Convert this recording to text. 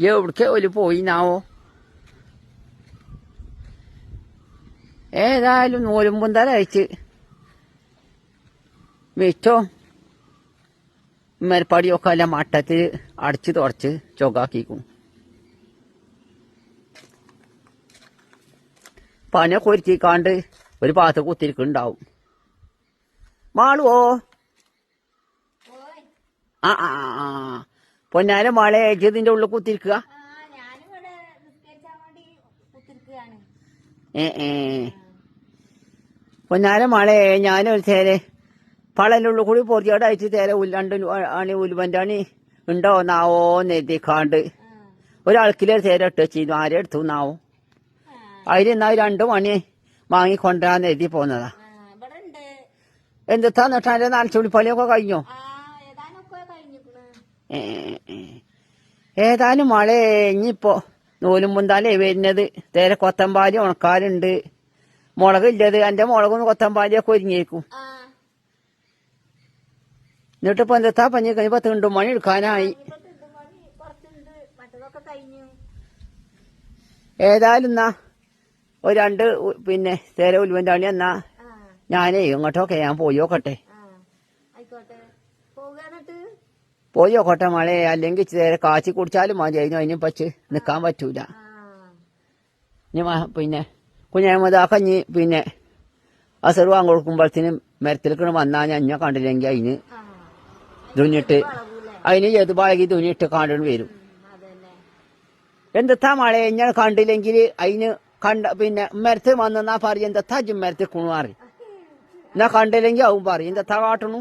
എവിടേക്ക് ഒരു പോയിന്നാവോ? ഏതായാലും നൂലുമ്പും തല അയച്ച് വെച്ചോ മേൽപ്പാടിയൊക്കെ അല്ല മട്ടത്തിൽ അടച്ച് തുടച്ച് ചൊക്കാക്കിക്കും. പണിയൊക്കെ ഒരുക്കിക്കാണ്ട് ഒരു ഭാഗത്ത് കുത്തിരിക്കുന്നുണ്ടാവും. മാളുവോ? ആ ആ ആ പൊന്നാര മാളെ ഇതിന്റെ ഉള്ളിൽ കുത്തിരിക്കുക. പൊന്നാര മാളെ ഞാനൊരു തേരെ പളനുള്ളിൽ കൂടി പൊറിയോടയച്ച് തേരെ രണ്ട് അണി ഉലുവന്റെ അണി ഉണ്ടോ നാവോന്ന് എഴുതിക്കാണ്ട് ഒരാൾക്കിലൊരു തേരെ ഇട്ട് വെച്ചിരുന്നു. ആരെ എടുത്തു നാവും അതിലെന്നാ 2 മണി വാങ്ങിക്കൊണ്ടാന്ന് എഴുതി പോന്നതാ. എന്താ നട്ടാന്റെ നാൽച്ചുള്ളിപ്പള്ളിയൊക്കെ കഴിഞ്ഞോ? ഏതായാലും മഴ ഇനിയിപ്പോ നൂലും മുന്താലേ വരുന്നത്. തേരെ കൊത്തമ്പാലി ഉണക്കാറുണ്ട്. മുളകില്ലത് എന്റെ മുളകൊന്ന് കൊത്തമ്പാലിയൊക്കെ ഒരുങ്ങിയേക്കും. എന്നിട്ടിപ്പോ എന്താ പഞ്ഞി കഴിഞ്ഞ 10 മണി എടുക്കാനായി. ഏതായാലും എന്നാ ഒരു 2 പിന്നെ തേരെ ഉലുവന്റെ അണി എന്നാ ഞാനേ ഇങ്ങോട്ടൊക്കെ ഞാൻ പോയോക്കട്ടെ. പോയോക്കട്ടെ മഴ. അല്ലെങ്കിൽ തേരെ കാച്ചി കുടിച്ചാലും മതി. അതിനും പച്ച് നിക്കാൻ പറ്റൂല. പിന്നെ കുഞ്ഞാമതാ കഞ്ഞി പിന്നെ അസർ വാങ്ങി കൊടുക്കുമ്പോഴത്തേനും മരത്തിലേക്കാണ് വന്നാ ഞാൻ കണ്ടില്ലെങ്കിൽ അതിന് തുന്നിട്ട് അതിന് ഏത് പഴകി തുന്നിട്ട് കാണ്ടിന് വരും. എന്താ മഴ ഞാൻ കണ്ടില്ലെങ്കിൽ അതിന് കണ്ട പിന്നെ മരത്തിൽ വന്നാ പറയും എന്താ മരത്തിൽ കുണുമാറി എന്നാ കണ്ടില്ലെങ്കിൽ ആവും പറയും എന്താ കാട്ടണു.